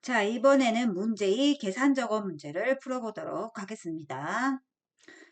자, 이번에는 문제의 계산적어 문제를 풀어보도록 하겠습니다.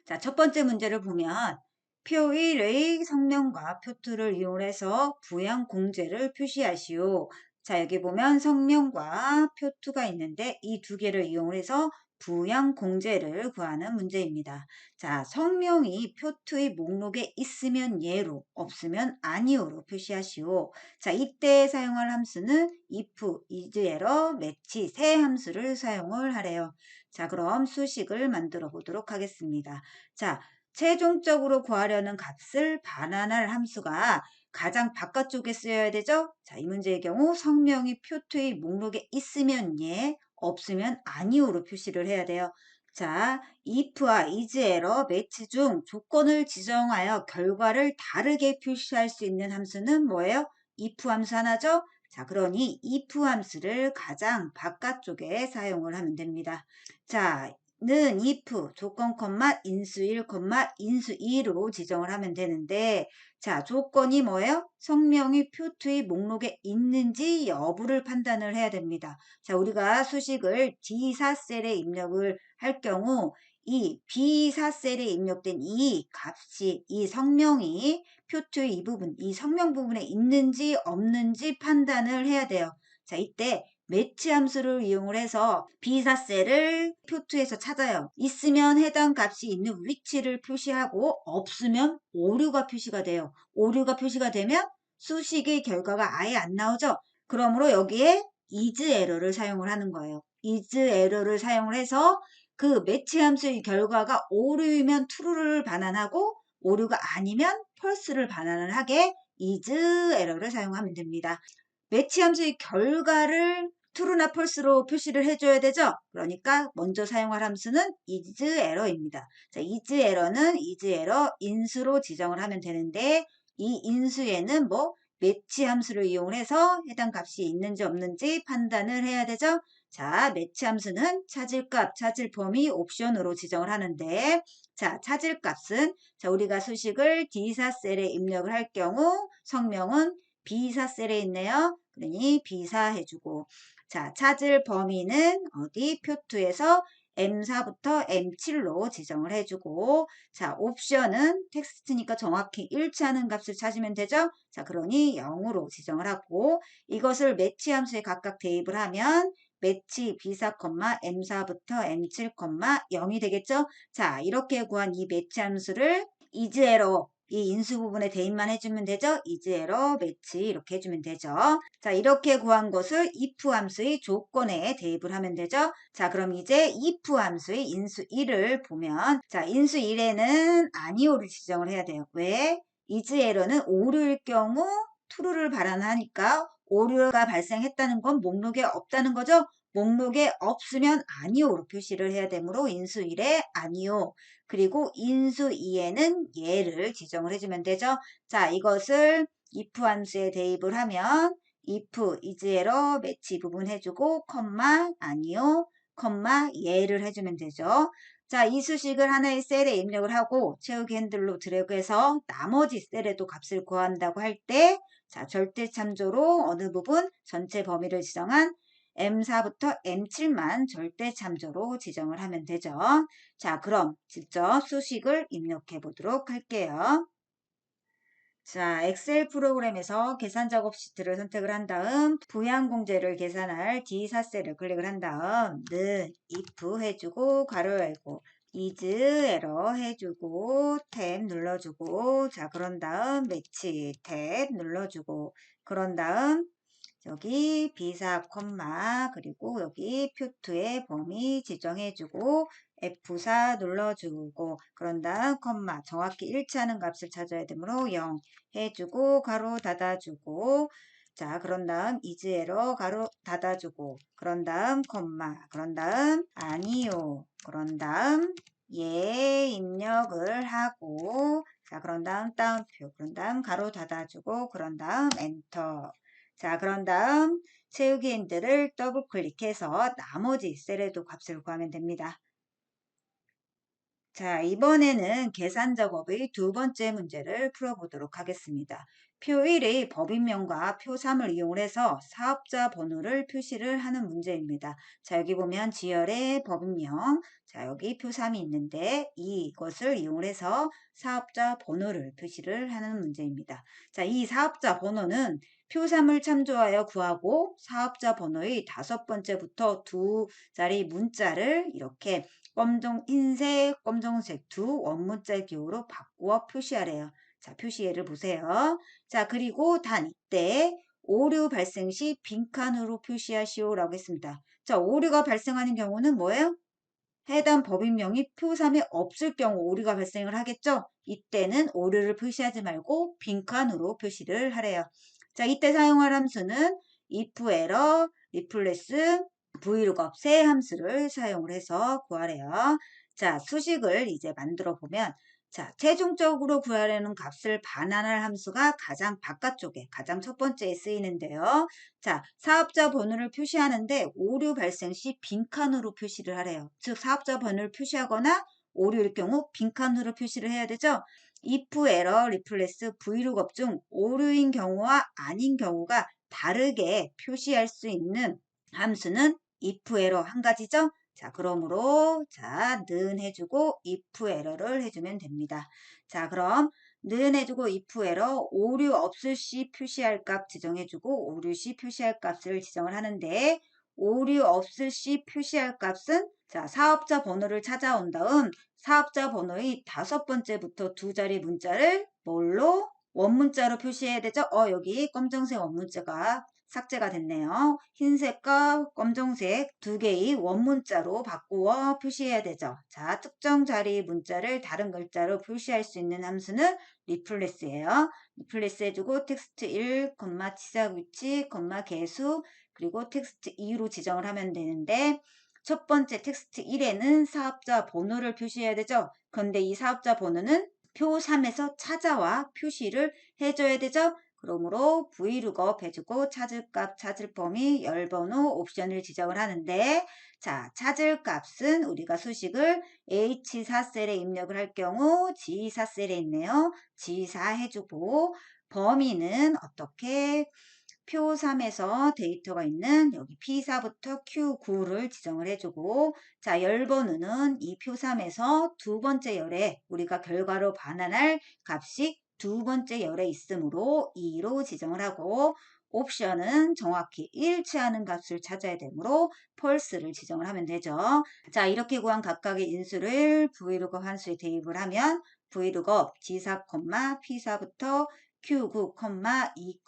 자, 첫 번째 문제를 보면 표 1의 성명과 표투를 이용해서 부양 공제를 표시하시오. 자, 여기 보면 성명과 표투가 있는데 이 두 개를 이용해서 부양 공제를 구하는 문제입니다. 자, 성명이 표투의 목록에 있으면 예로, 없으면 아니오로 표시하시오. 자, 이때 사용할 함수는 if, is에러, match 세 함수를 사용을 하래요. 자, 그럼 수식을 만들어 보도록 하겠습니다. 자, 최종적으로 구하려는 값을 반환할 함수가 가장 바깥쪽에 쓰여야 되죠? 자, 이 문제의 경우 성명이 표투의 목록에 있으면 예, 없으면 아니오로 표시를 해야 돼요. 자, if와 is에러, match 중 조건을 지정하여 결과를 다르게 표시할 수 있는 함수는 뭐예요? if 함수 하나죠? 자, 그러니 if 함수를 가장 바깥쪽에 사용을 하면 됩니다. 자, 는 if 조건 콤마 인수 1 콤마 인수 2로 지정을 하면 되는데 자 조건이 뭐예요? 성명이 표투의 목록에 있는지 여부를 판단을 해야 됩니다. 자 우리가 수식을 D4셀에 입력을 할 경우 이 B4셀에 입력된 이 값이 이 성명이 표투의 이 부분 이 성명 부분에 있는지 없는지 판단을 해야 돼요. 자 이때 매치 함수를 이용을 해서 비사셀을 표투에서 찾아요. 있으면 해당 값이 있는 위치를 표시하고 없으면 오류가 표시가 돼요. 오류가 표시가 되면 수식의 결과가 아예 안 나오죠. 그러므로 여기에 is 에러를 사용을 하는 거예요. is 에러를 사용을 해서 그 매치 함수의 결과가 오류이면 true를 반환하고 오류가 아니면 false를 반환을 하게 is 에러를 사용하면 됩니다. 매치 함수의 결과를 true나 false로 표시를 해줘야 되죠. 그러니까 먼저 사용할 함수는 is error입니다. 자, is error는 is error 인수로 지정을 하면 되는데 이 인수에는 뭐 매치 함수를 이용해서 해당 값이 있는지 없는지 판단을 해야 되죠. 자, 매치 함수는 찾을 값, 찾을 범위 옵션으로 지정을 하는데 자, 찾을 값은 자, 우리가 수식을 D4셀에 입력을 할 경우 성명은 B4셀에 있네요. 그러니 B4 해주고 자 찾을 범위는 어디 표투에서 M4부터 M7로 지정을 해주고 자 옵션은 텍스트니까 정확히 일치하는 값을 찾으면 되죠. 자 그러니 0으로 지정을 하고 이것을 매치 함수에 각각 대입을 하면 매치 B4, M4부터 M7, 0이 되겠죠. 자 이렇게 구한 이 매치 함수를 이즈에러 이 인수 부분에 대입만 해주면 되죠. 이즈에러 매치 이렇게 해주면 되죠. 자 이렇게 구한 것을 if 함수의 조건에 대입을 하면 되죠. 자 그럼 이제 if 함수의 인수 1을 보면 자 인수 1에는 아니오를 지정을 해야 돼요. 왜? 이즈에러는 오류일 경우 true를 발환하니까 오류가 발생했다는 건 목록에 없다는 거죠. 목록에 없으면 아니오로 표시를 해야 되므로 인수 1에 아니오 그리고 인수 2에는 예를 지정을 해주면 되죠. 자 이것을 if 함수에 대입을 하면 if is에러 매치 부분 해주고 컴마 아니오 컴마 예를 해주면 되죠. 자, 이 수식을 하나의 셀에 입력을 하고 채우기 핸들로 드래그해서 나머지 셀에도 값을 구한다고 할 때 자, 절대 참조로 어느 부분 전체 범위를 지정한 M4부터 M7만 절대 참조로 지정을 하면 되죠. 자, 그럼 직접 수식을 입력해 보도록 할게요. 자, 엑셀 프로그램에서 계산 작업 시트를 선택을 한 다음 부양 공제를 계산할 D4셀을 클릭을 한 다음 는 if 해주고 가로 열고 is error 해주고 탭 눌러주고 자 그런 다음 매치 탭 눌러주고 그런 다음 여기 비사 콤마 그리고 여기 표투의 범위 지정해주고 F4 눌러주고 그런 다음 콤마 정확히 일치하는 값을 찾아야 되므로 0 해주고 가로 닫아주고 자 그런 다음 이즈에러 가로 닫아주고 그런 다음 콤마 그런 다음 아니요 그런 다음 예 입력을 하고 자 그런 다음 따옴표 그런 다음 가로 닫아주고 그런 다음 엔터 자, 그런 다음 채우기 핸들을 더블 클릭해서 나머지 셀에도 값을 구하면 됩니다. 자, 이번에는 계산 작업의 두 번째 문제를 풀어보도록 하겠습니다. 표 1의 법인명과 표 3을 이용해서 사업자 번호를 표시를 하는 문제입니다. 자, 여기 보면 지열의 법인명, 자, 여기 표 3이 있는데 이것을 이용해서 사업자 번호를 표시를 하는 문제입니다. 자, 이 사업자 번호는 표 3을 참조하여 구하고 사업자 번호의 5번째부터 두 자리 문자를 이렇게 흰색, 검정색 두 원문자 기호로 바꾸어 표시하래요. 자, 표시예를 보세요. 자, 그리고 단 이때 오류 발생 시 빈칸으로 표시하시오라고 했습니다. 자, 오류가 발생하는 경우는 뭐예요? 해당 법인명이 표 3에 없을 경우 오류가 발생을 하겠죠? 이때는 오류를 표시하지 말고 빈칸으로 표시를 하래요. 자, 이때 사용할 함수는 if error, replace, vlookup 세 함수를 사용을 해서 구하래요. 자, 수식을 이제 만들어 보면 자, 최종적으로 구하려는 값을 반환할 함수가 가장 바깥쪽에 가장 첫 번째에 쓰이는데요. 자, 사업자 번호를 표시하는데 오류 발생 시 빈칸으로 표시를 하래요. 즉, 사업자 번호를 표시하거나 오류일 경우 빈칸으로 표시를 해야 되죠. if, error, replace, vlookup 중 오류인 경우와 아닌 경우가 다르게 표시할 수 있는 함수는 if, error 한 가지죠. 자, 그러므로 자, 는 해주고 if, error를 해주면 됩니다. 자, 그럼 는 해주고 if, error, 오류 없을 시 표시할 값 지정해주고 오류 시 표시할 값을 지정을 하는데 오류 없을 시 표시할 값은 자, 사업자 번호를 찾아온 다음 사업자 번호의 5번째부터 두 자리 문자를 뭘로? 원문자로 표시해야 되죠? 여기 검정색 원문자가 삭제가 됐네요. 흰색과 검정색 두 개의 원문자로 바꾸어 표시해야 되죠. 자, 특정 자리 문자를 다른 글자로 표시할 수 있는 함수는 replace예요. replace 해주고 텍스트 1, 시작 위치, 개수, 그리고 텍스트 2로 지정을 하면 되는데 첫 번째 텍스트 1에는 사업자 번호를 표시해야 되죠. 그런데 이 사업자 번호는 표 3에서 찾아와 표시를 해줘야 되죠. 그러므로 vlookup 해주고 찾을 값, 찾을 범위, 열번호 옵션을 지정을 하는데 자, 찾을 값은 우리가 수식을 H4셀에 입력을 할 경우 G4셀에 있네요. G4 해주고 범위는 어떻게 표 3에서 데이터가 있는 여기 P4부터 Q9를 지정을 해주고 자, 열번호는 이 표 3에서 두 번째 열에 우리가 결과로 반환할 값이 두 번째 열에 있으므로 2로 지정을 하고 옵션은 정확히 일치하는 값을 찾아야 되므로 펄스를 지정을 하면 되죠. 자, 이렇게 구한 각각의 인수를 vlookup 함수에 대입을 하면 vlookup G4, P4부터 Q9, 2,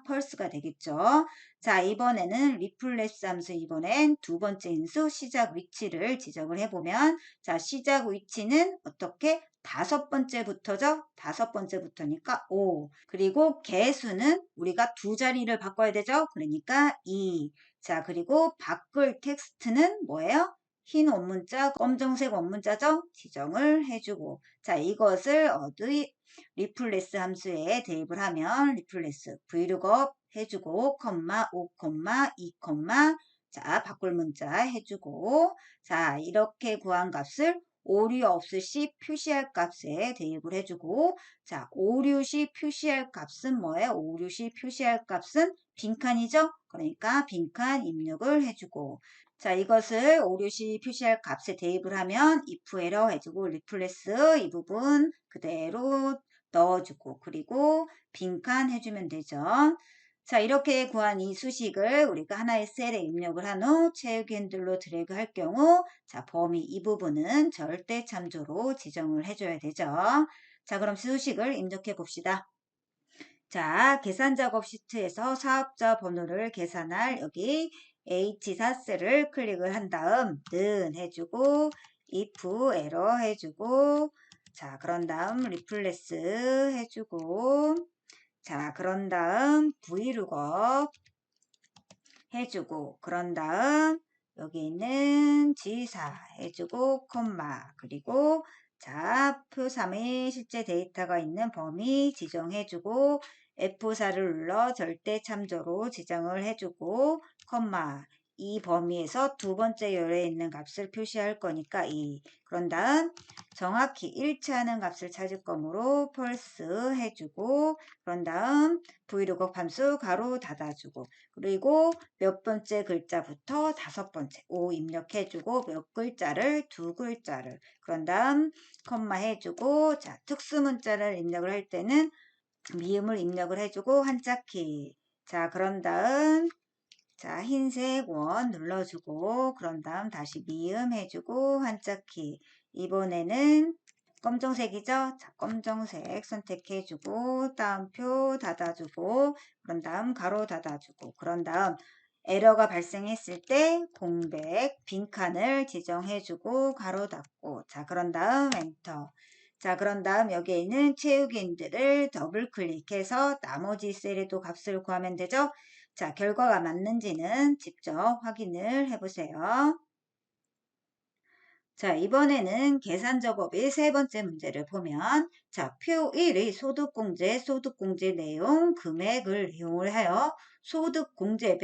펄스가 되겠죠. 자, 이번에는 replace 함수 이번엔 두 번째 인수 시작 위치를 지정을 해보면 자, 시작 위치는 어떻게? 5번째부터죠? 5번째부터니까 5. 그리고 개수는 우리가 두 자리를 바꿔야 되죠? 그러니까 2. 자, 그리고 바꿀 텍스트는 뭐예요? 흰 원문자, 검정색 원문자죠? 지정을 해주고 자, 이것을 replace 함수에 대입을 하면 replace vlookup 해주고 5, 2, 자, 바꿀 문자 해주고 자, 이렇게 구한 값을 오류 없을 시 표시할 값에 대입을 해주고 자, 오류 시 표시할 값은 뭐예요? 오류 시 표시할 값은 빈칸이죠? 그러니까 빈칸 입력을 해주고 자, 이것을 오류 시 표시할 값에 대입을 하면 if error 해주고 replace 이 부분 그대로 넣어주고 그리고 빈칸 해주면 되죠. 자, 이렇게 구한 이 수식을 우리가 하나의 셀에 입력을 한 후 채우기 핸들로 드래그 할 경우 자, 범위 이 부분은 절대 참조로 지정을 해줘야 되죠. 자, 그럼 수식을 입력해 봅시다. 자, 계산 작업 시트에서 사업자 번호를 계산할 여기 H4셀을 클릭을 한 다음 는 해주고 if error 해주고 자, 그런 다음 replace 해주고 자, 그런 다음 vlookup 해주고 그런 다음 여기 있는 G4 해주고 그리고 자, 표 3의 실제 데이터가 있는 범위 지정해주고 F4를 눌러 절대 참조로 지정을 해주고 이 범위에서 두 번째 열에 있는 값을 표시할 거니까 2. 그런 다음 정확히 일치하는 값을 찾을 거므로 펄스 해주고 그런 다음 브이로그 함수 가로 닫아주고 그리고 몇 번째 글자부터 다섯 번째 5 입력해주고 몇 글자를 두 글자를 그런 다음 컴마 해주고 자 특수문자를 입력을 할 때는 미음을 입력을 해주고 한자키 자 그런 다음 자 흰색 원 눌러주고 그런 다음 다시 미음 해주고 한자키 이번에는 검정색이죠. 자 검정색 선택해주고 따옴표 닫아주고 그런 다음 가로 닫아주고 그런 다음 에러가 발생했을 때 공백 빈칸을 지정해주고 가로 닫고 자 그런 다음 엔터 자 그런 다음 여기에 있는 채우기인들을 더블 클릭해서 나머지 셀에도 값을 구하면 되죠. 자 결과가 맞는지는 직접 확인을 해보세요. 자, 이번에는 계산 작업의 세 번째 문제를 보면 자, 표 1의 소득공제 내용, 금액을 이용을 하여 소득공제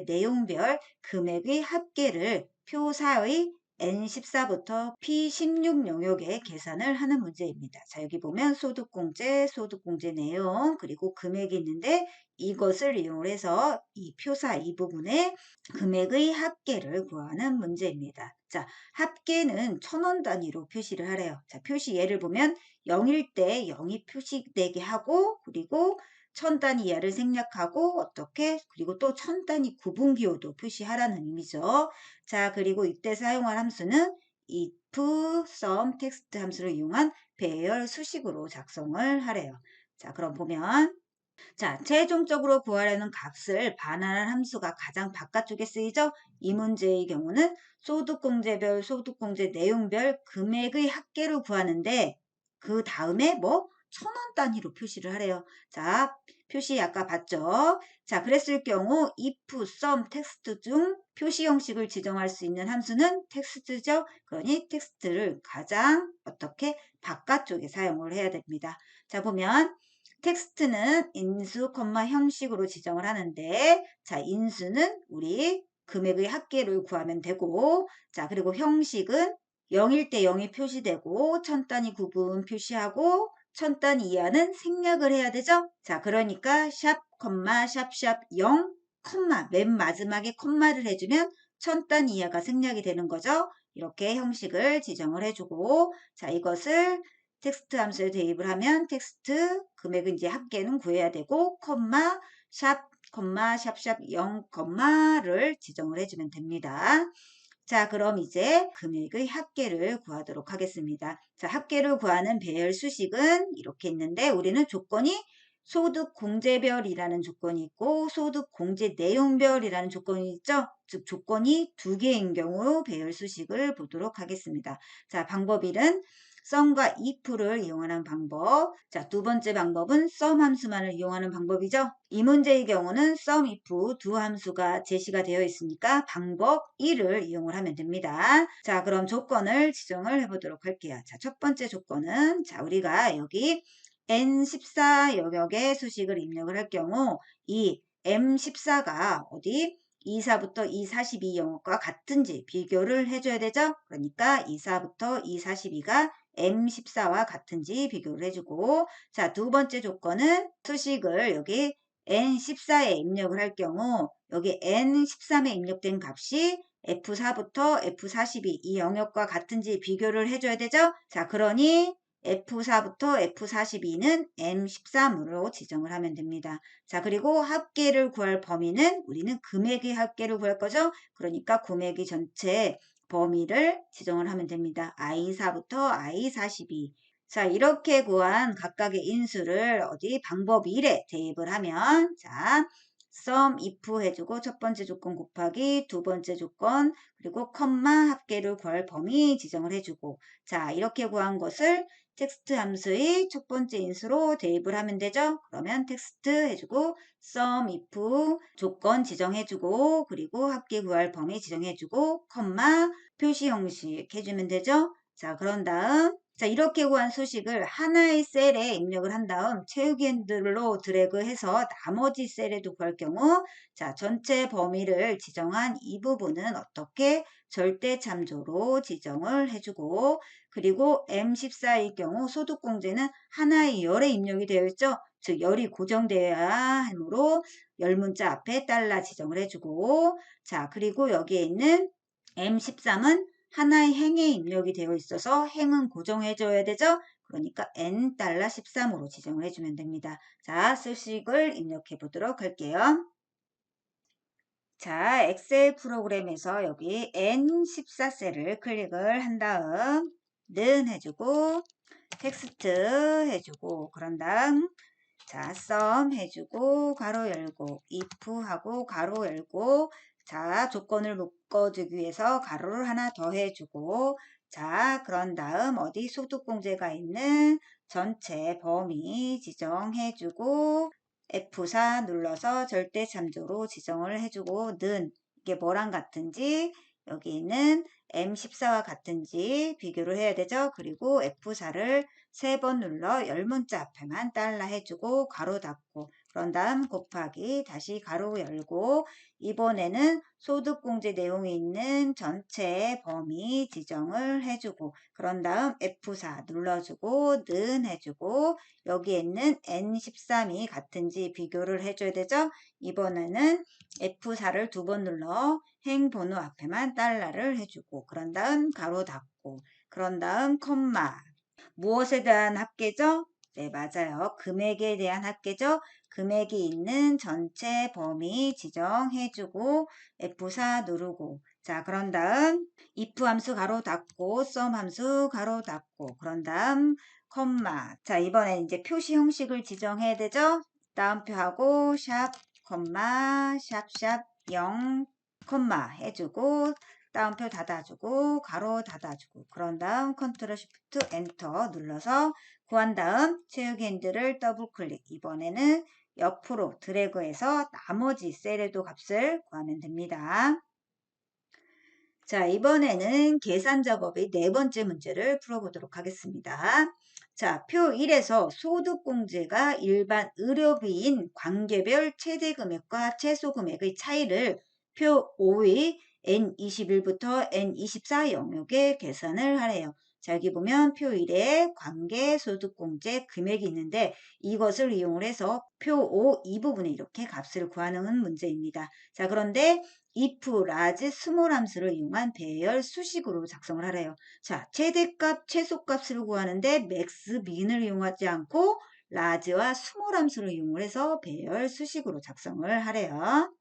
내용별 금액의 합계를 표 4의 N14부터 P16 영역에 계산을 하는 문제입니다. 자, 여기 보면 소득공제 내용, 그리고 금액이 있는데 이것을 이용해서 이 표사 이 부분에 금액의 합계를 구하는 문제입니다. 자, 합계는 1000원 단위로 표시를 하래요. 자, 표시 예를 보면 0일 때 0이 표시되게 하고 그리고 1000 단위 이하를 생략하고 어떻게 그리고 또 1000 단위 구분 기호도 표시하라는 의미죠. 자, 그리고 이때 사용할 함수는 if, sum, text 함수를 이용한 배열 수식으로 작성을 하래요. 자, 그럼 보면 자, 최종적으로 구하려는 값을 반환한 함수가 가장 바깥쪽에 쓰이죠? 이 문제의 경우는 소득공제별, 소득공제 내용별 금액의 합계를 구하는데 그 다음에 뭐? 1000원 단위로 표시를 하래요. 자, 표시 아까 봤죠? 자, 그랬을 경우 if, sum, text 중 표시 형식을 지정할 수 있는 함수는 텍스트죠. 그러니 텍스트를 가장 어떻게 바깥쪽에 사용을 해야 됩니다. 자, 보면 텍스트는 인수, 형식으로 지정을 하는데 자 인수는 우리 금액의 합계를 구하면 되고 자 그리고 형식은 0일 때 0이 표시되고 1000 단위 구분 표시하고 1000 단위 이하는 생략을 해야 되죠. 자 그러니까 샵, 샵 0, 맨 마지막에 콤마를 해주면 1000 단위 이하가 생략이 되는 거죠. 이렇게 형식을 지정을 해주고 자 이것을 텍스트 함수에 대입을 하면 텍스트 금액은 이제 합계는 구해야 되고 샵, 샵 0, 를 지정을 해주면 됩니다. 자, 그럼 이제 금액의 합계를 구하도록 하겠습니다. 자, 합계를 구하는 배열 수식은 이렇게 있는데 우리는 조건이 소득공제별이라는 조건이 있고 소득공제 내용별이라는 조건이 있죠. 즉 조건이 두 개인 경우 배열 수식을 보도록 하겠습니다. 자, 방법 1은 sum과 if를 이용하는 방법. 자, 두 번째 방법은 sum 함수만을 이용하는 방법이죠. 이 문제의 경우는 sum, if 두 함수가 제시가 되어 있으니까 방법 1을 이용을 하면 됩니다. 자, 그럼 조건을 지정을 해보도록 할게요. 자, 첫 번째 조건은 자, 우리가 여기 N14 영역의 수식을 입력을 할 경우 이 M14가 어디 24부터 242 영역과 같은지 비교를 해줘야 되죠. 그러니까 24부터 242가 M14와 같은지 비교를 해주고 자, 두 번째 조건은 수식을 여기 N14에 입력을 할 경우 여기 N13에 입력된 값이 F4부터 F42 이 영역과 같은지 비교를 해줘야 되죠. 자, 그러니 F4부터 F42는 M13으로 지정을 하면 됩니다. 자, 그리고 합계를 구할 범위는 우리는 금액의 합계를 구할 거죠. 그러니까 금액의 전체 범위를 지정을 하면 됩니다. I4부터 I42. 자, 이렇게 구한 각각의 인수를 어디 방법 1에 대입을 하면 자, sum, if 해주고 첫 번째 조건 곱하기 두 번째 조건 그리고 합계를 구할 범위 지정을 해주고 자, 이렇게 구한 것을 텍스트 함수의 첫 번째 인수로 대입을 하면 되죠. 그러면 텍스트 해주고 sum, if 조건 지정해주고 그리고 합계 구할 범위 지정해주고 표시 형식 해주면 되죠. 자, 그런 다음 자, 이렇게 구한 수식을 하나의 셀에 입력을 한 다음 채우기 핸들로 드래그해서 나머지 셀에도 구할 경우 자, 전체 범위를 지정한 이 부분은 어떻게 절대 참조로 지정을 해주고 그리고 M14일 경우 소득공제는 하나의 열에 입력이 되어 있죠. 즉 열이 고정되어야 하므로 열 문자 앞에 달러 지정을 해주고 자, 그리고 여기에 있는 M13은 하나의 행에 입력이 되어 있어서 행은 고정해줘야 되죠. 그러니까 N$13으로 지정을 해주면 됩니다. 자, 수식을 입력해 보도록 할게요. 자, 엑셀 프로그램에서 여기 N14셀을 클릭을 한 다음 는 해주고 텍스트 해주고 그런 다음 자, sum 해주고 가로 열고 if 하고 가로 열고 자, 조건을 묶어주기 위해서 가로를 하나 더 해주고 자, 그런 다음 어디 소득공제가 있는 전체 범위 지정해주고 F4 눌러서 절대 참조로 지정을 해주고 는 이게 뭐랑 같은지 여기는 M14와 같은지 비교를 해야 되죠. 그리고 F4를 3번 눌러 열 문자 앞에만 달러 해주고 가로 닫고 그런 다음 곱하기 다시 가로 열고 이번에는 소득공제 내용이 있는 전체 범위 지정을 해주고 그런 다음 F4 눌러주고 는 해주고 여기에 있는 N13이 같은지 비교를 해줘야 되죠. 이번에는 F4를 2번 눌러 행번호 앞에만 달러를 해주고 그런 다음 가로 닫고 그런 다음 콤마 무엇에 대한 합계죠? 네, 맞아요. 금액에 대한 합계죠. 금액이 있는 전체 범위 지정해주고 F4 누르고 자, 그런 다음 if 함수 가로 닫고 sum 함수 가로 닫고 그런 다음 콤마 자, 이번엔 이제 표시 형식을 지정해야 되죠. 다운표하고 샵 콤마 샵샵 0 콤마 해주고 다운표 닫아주고 가로 닫아주고 그런 다음 컨트롤 쉬프트 엔터 눌러서 구한 다음 채우기 핸들을 더블 클릭 이번에는 옆으로 드래그해서 나머지 셀에도 값을 구하면 됩니다. 자, 이번에는 계산 작업의 네 번째 문제를 풀어보도록 하겠습니다. 자, 표 1에서 소득공제가 일반 의료비인 관계별 최대 금액과 최소 금액의 차이를 표 5의 N21부터 N24 영역에 계산을 하래요. 자, 여기 보면 표 1에 관계 소득공제 금액이 있는데 이것을 이용해서 표 5 이 부분에 이렇게 값을 구하는 문제입니다. 자, 그런데 if, large, small 함수를 이용한 배열 수식으로 작성을 하래요. 자, 최대값, 최소값을 구하는데 max, min을 이용하지 않고 large와 small 함수를 이용해서 배열 수식으로 작성을 하래요.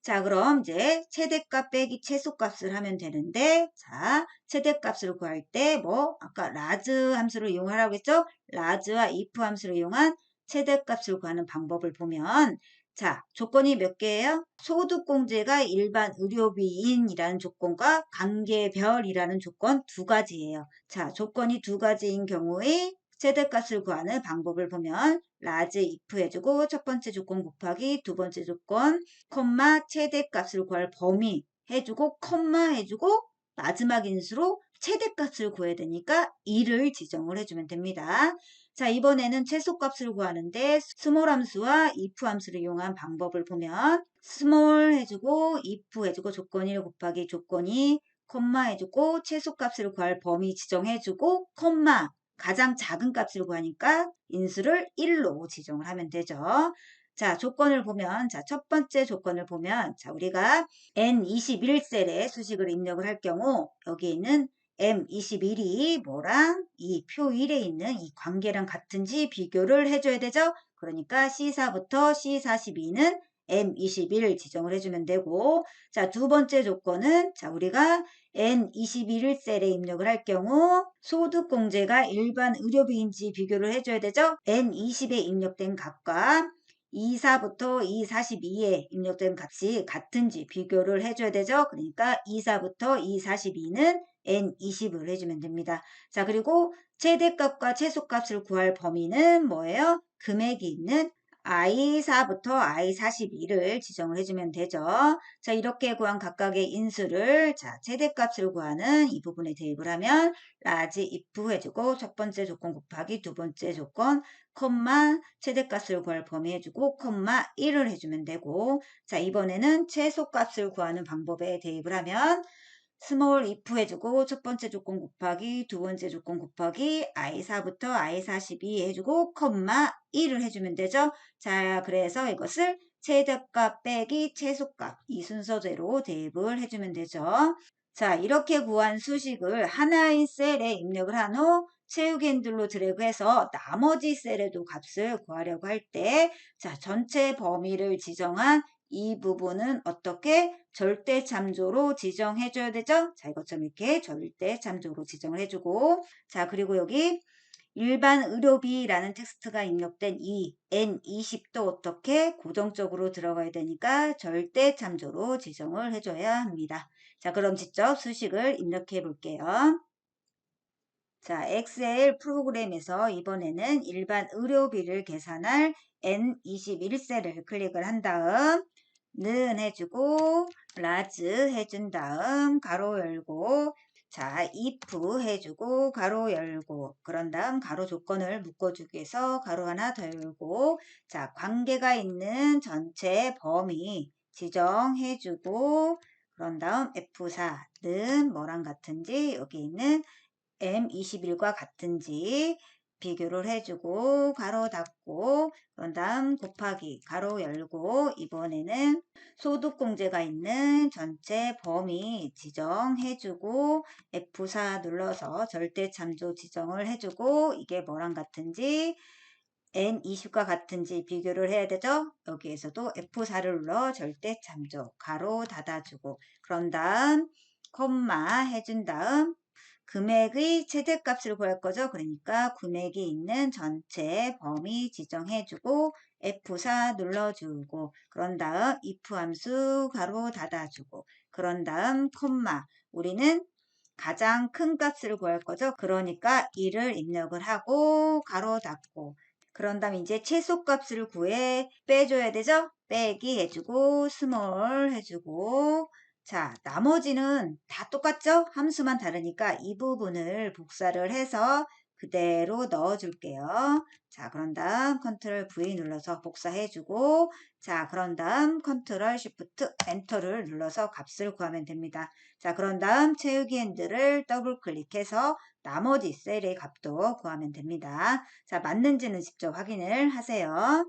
자, 그럼 이제 최대값 빼기 최소값을 하면 되는데 자, 최대값을 구할 때 뭐 아까 large 함수를 이용하라고 했죠? large와 if 함수를 이용한 최대값을 구하는 방법을 보면 자, 조건이 몇 개예요? 소득공제가 일반 의료비인이라는 조건과 관계별이라는 조건 두 가지예요. 자, 조건이 두 가지인 경우에 최대값을 구하는 방법을 보면 large if 해주고 첫 번째 조건 곱하기 두 번째 조건 콤마 최대값을 구할 범위 해주고 콤마 해주고 마지막 인수로 최대값을 구해야 되니까 2를 지정을 해주면 됩니다. 자, 이번에는 최소값을 구하는데 스몰 함수와 if 함수를 이용한 방법을 보면 스몰 해주고 if 해주고 조건 1 곱하기 조건 2 콤마 해주고 최소값을 구할 범위 지정해주고 콤마 가장 작은 값을 구하니까 인수를 1로 지정을 하면 되죠. 자, 조건을 보면 자, 첫 번째 조건을 보면 자, 우리가 N21셀에 수식을 입력을 할 경우 여기 있는 M21이 뭐랑 이 표 1에 있는 이 관계랑 같은지 비교를 해줘야 되죠. 그러니까 C4부터 C42는 M21 지정을 해주면 되고 자, 두 번째 조건은 자, 우리가 N21셀에 입력을 할 경우 소득공제가 일반 의료비인지 비교를 해줘야 되죠. N20에 입력된 값과 24부터 242에 입력된 값이 같은지 비교를 해줘야 되죠. 그러니까 24부터 242는 N20을 해주면 됩니다. 자, 그리고 최대값과 최소값을 구할 범위는 뭐예요? 금액이 있는 I4부터 I42를 지정을 해주면 되죠. 자, 이렇게 구한 각각의 인수를 자, 최대값을 구하는 이 부분에 대입을 하면 라지 if 해주고 첫 번째 조건 곱하기 두 번째 조건 콤마 최대값을 구할 범위 해주고 콤마 1을 해주면 되고 자, 이번에는 최소값을 구하는 방법에 대입을 하면 스몰 if 해주고 첫 번째 조건 곱하기 두 번째 조건 곱하기 I4부터 I42 해주고 콤마 1을 해주면 되죠. 자, 그래서 이것을 최대값 빼기 최소값 이 순서대로 대입을 해주면 되죠. 자, 이렇게 구한 수식을 하나의 셀에 입력을 한 후 채우기 핸들로 드래그해서 나머지 셀에도 값을 구하려고 할 때 자, 전체 범위를 지정한 이 부분은 어떻게 절대 참조로 지정해 줘야 되죠? 자, 이것처럼 이렇게 절대 참조로 지정을 해주고 자, 그리고 여기 일반 의료비라는 텍스트가 입력된 이 N20도 어떻게 고정적으로 들어가야 되니까 절대 참조로 지정을 해줘야 합니다. 자, 그럼 직접 수식을 입력해 볼게요. 자, 엑셀 프로그램에서 이번에는 일반 의료비를 계산할 N21셀을 클릭을 한 다음 는 해주고 라즈 해준 다음 가로 열고 자 if 해주고 가로 열고 그런 다음 가로 조건을 묶어주기 위해서 가로 하나 더 열고 자 관계가 있는 전체 범위 지정해주고 그런 다음 F4는 뭐랑 같은지 여기 있는 M21과 같은지 비교를 해주고 가로 닫고 그런 다음 곱하기 가로 열고 이번에는 소득공제가 있는 전체 범위 지정해주고 F4 눌러서 절대참조 지정을 해주고 이게 뭐랑 같은지 N20과 같은지 비교를 해야 되죠. 여기에서도 F4를 눌러 절대참조 가로 닫아주고 그런 다음 콤마 해준 다음 금액의 최대값을 구할 거죠. 그러니까 금액이 있는 전체 범위 지정해주고 F4 눌러주고 그런 다음 if 함수 가로 닫아주고 그런 다음 콤마 우리는 가장 큰 값을 구할 거죠. 그러니까 1을 입력을 하고 가로 닫고 그런 다음 이제 최소값을 구해 빼줘야 되죠. 빼기 해주고 스몰 해주고 자, 나머지는 다 똑같죠? 함수만 다르니까 이 부분을 복사를 해서 그대로 넣어줄게요. 자, 그런 다음 컨트롤 V 눌러서 복사해주고 자, 그런 다음 컨트롤 Shift 엔터를 눌러서 값을 구하면 됩니다. 자, 그런 다음 채우기 핸들을 더블 클릭해서 나머지 셀의 값도 구하면 됩니다. 자, 맞는지는 직접 확인을 하세요.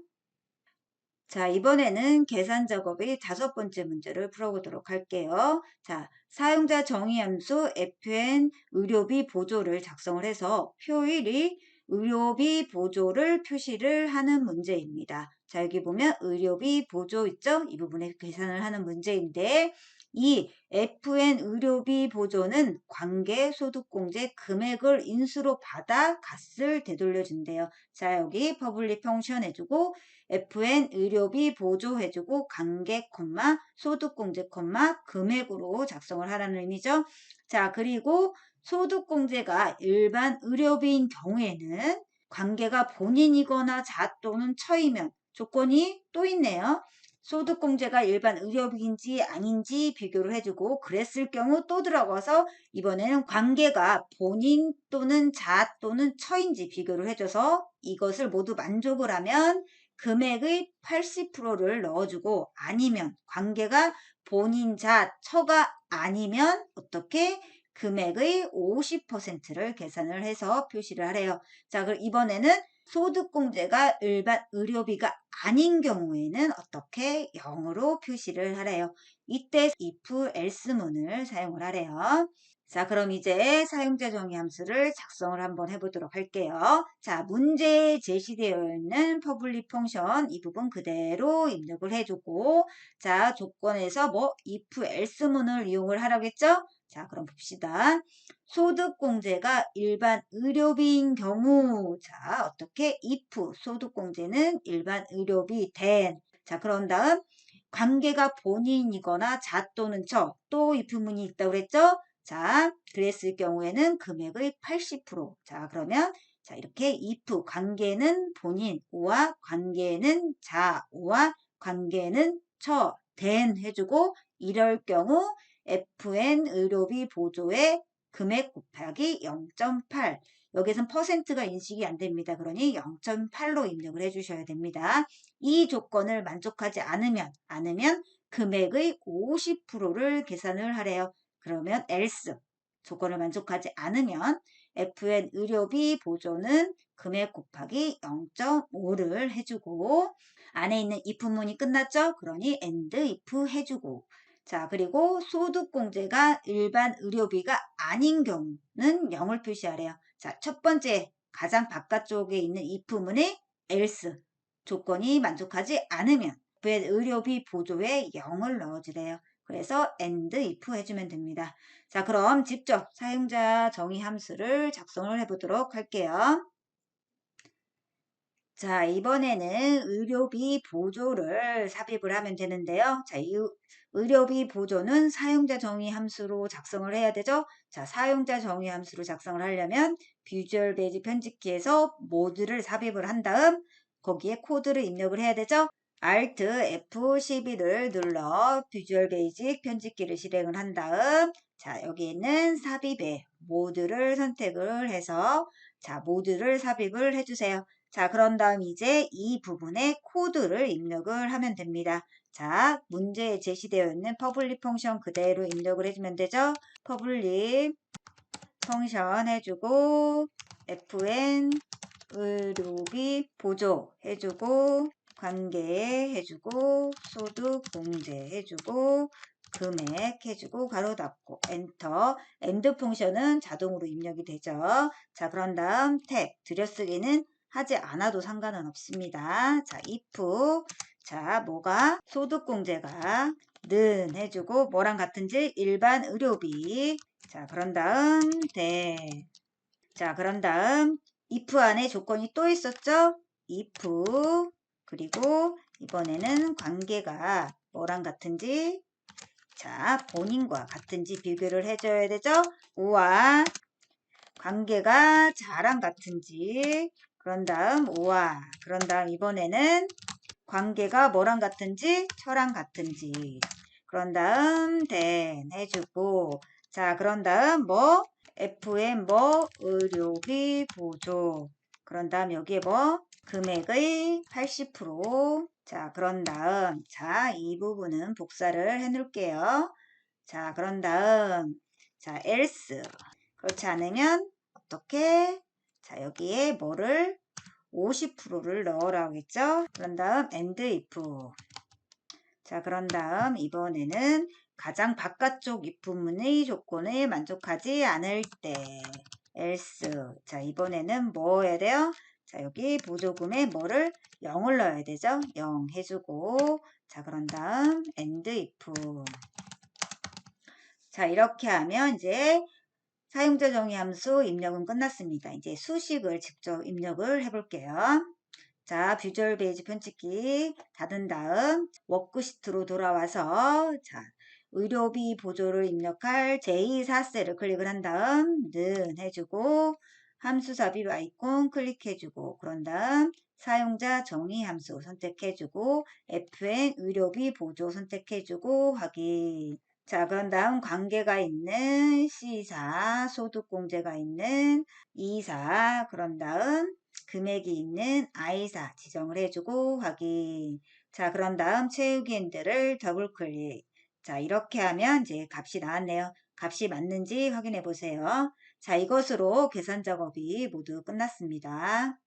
자, 이번에는 계산 작업의 다섯 번째 문제를 풀어보도록 할게요. 자, 사용자 정의함수 fn 의료비 보조를 작성을 해서 표일이 의료비 보조를 표시를 하는 문제입니다. 자, 여기 보면 의료비 보조 있죠? 이 부분에 계산을 하는 문제인데 이 fn 의료비 보조는 관계 소득공제 금액을 인수로 받아 값을 되돌려준대요. 자, 여기 퍼블릭 펑션 해주고 fn 의료비 보조해주고 관계 콤마 소득공제 콤마 금액으로 작성을 하라는 의미죠. 자, 그리고 소득공제가 일반 의료비인 경우에는 관계가 본인이거나 자 또는 처이면 조건이 또 있네요. 소득공제가 일반 의료비인지 아닌지 비교를 해주고 그랬을 경우 또 들어가서 이번에는 관계가 본인 또는 자 또는 처인지 비교를 해줘서 이것을 모두 만족을 하면 금액의 80%를 넣어주고 아니면 관계가 본인 자 처가 아니면 어떻게 금액의 50%를 계산을 해서 표시를 하래요. 자, 그럼 이번에는 소득공제가 일반 의료비가 아닌 경우에는 어떻게 0으로 표시를 하래요. 이때 if else문을 사용을 하래요. 자, 그럼 이제 사용자 정의 함수를 작성을 한번 해보도록 할게요. 자, 문제에 제시되어 있는 퍼블릭 펑션 이 부분 그대로 입력을 해주고 자, 조건에서 뭐 if else문을 이용을 하라고 했죠? 자, 그럼 봅시다. 소득공제가 일반 의료비인 경우 자, 어떻게 if 소득공제는 일반 의료비 된 자, 그런 다음 관계가 본인이거나 자 또는 처 또 if문이 있다고 그랬죠? 자, 그랬을 경우에는 금액의 80%. 자, 그러면 자, 이렇게 if 관계는 본인, 오와 관계는 자, 오와 관계는 처, then 해주고 이럴 경우 FN 의료비 보조의 금액 곱하기 0.8 여기선 퍼센트가 인식이 안 됩니다. 그러니 0.8로 입력을 해주셔야 됩니다. 이 조건을 만족하지 않으면 금액의 50%를 계산을 하래요. 그러면 else 조건을 만족하지 않으면 FN 의료비 보조는 금액 곱하기 0.5를 해주고 안에 있는 if문이 끝났죠? 그러니 and if 해주고 자 그리고 소득공제가 일반 의료비가 아닌 경우는 0을 표시하래요. 자, 첫 번째 가장 바깥쪽에 있는 if문에 else 조건이 만족하지 않으면 의료비 보조에 0을 넣어주래요. 그래서 and if 해주면 됩니다. 자, 그럼 직접 사용자 정의 함수를 작성을 해보도록 할게요. 자, 이번에는 의료비 보조를 삽입을 하면 되는데요. 자, 이 의료비 보조는 사용자 정의 함수로 작성을 해야 되죠. 자, 사용자 정의 함수로 작성을 하려면 비주얼 베이직 편집키에서 모드를 삽입을 한 다음 거기에 코드를 입력을 해야 되죠. Alt F12를 눌러 비주얼 베이직 편집키를 실행을 한 다음 자, 여기 있는 삽입의 모드를 선택을 해서 자, 모드를 삽입을 해주세요. 자, 그런 다음 이제 이 부분에 코드를 입력을 하면 됩니다. 자, 문제에 제시되어 있는 퍼블릭 펑션 그대로 입력을 해주면 되죠. 퍼블릭 펑션 해주고 fn 의료비 보조 해주고 관계 해주고 소득 공제 해주고 금액 해주고 가로 닫고 엔터 엔드 펑션은 자동으로 입력이 되죠. 자, 그런 다음 탭 들여쓰기는 하지 않아도 상관은 없습니다. 자, if 자, 뭐가 소득공제가 는 해주고 뭐랑 같은지 일반 의료비 자, 그런 다음 네. 자, 그런 다음 if 안에 조건이 또 있었죠? if 그리고 이번에는 관계가 뭐랑 같은지 자, 본인과 같은지 비교를 해줘야 되죠? 오와 관계가 자랑 같은지 그런 다음 오와 그런 다음 이번에는 관계가 뭐랑 같은지 처랑 같은지 그런 다음 then 해주고 자 그런 다음 뭐 FM 뭐 의료비 보조 그런 다음 여기에 뭐 금액의 80% 그런 다음 자 이 부분은 복사를 해 놓을게요. 자 그런 다음 자 else 그렇지 않으면 어떻게 자 여기에 뭐를 50%를 넣으라고 했죠. 그런 다음 and if 자 그런 다음 이번에는 가장 바깥쪽 if문의 조건을 만족하지 않을 때 else 자 이번에는 뭐 해야 돼요? 자 여기 보조금에 뭐를 0을 넣어야 되죠. 0 해주고 자 그런 다음 and if 자 이렇게 하면 이제 사용자 정의 함수 입력은 끝났습니다. 이제 수식을 직접 입력을 해볼게요. 자, 비주얼 베이직 편집기 닫은 다음 워크시트로 돌아와서 자, 의료비 보조를 입력할 제24셀을 클릭을 한 다음 는 해주고 함수 삽입 아이콘 클릭해주고 그런 다음 사용자 정의 함수 선택해주고 FN 의료비 보조 선택해주고 확인 자, 그런 다음 관계가 있는 C4, 소득공제가 있는 E4, 그런 다음 금액이 있는 I4 지정을 해주고 확인. 자, 그런 다음 채우기 핸들을 더블 클릭. 자, 이렇게 하면 이제 값이 나왔네요. 값이 맞는지 확인해 보세요. 자, 이것으로 계산 작업이 모두 끝났습니다.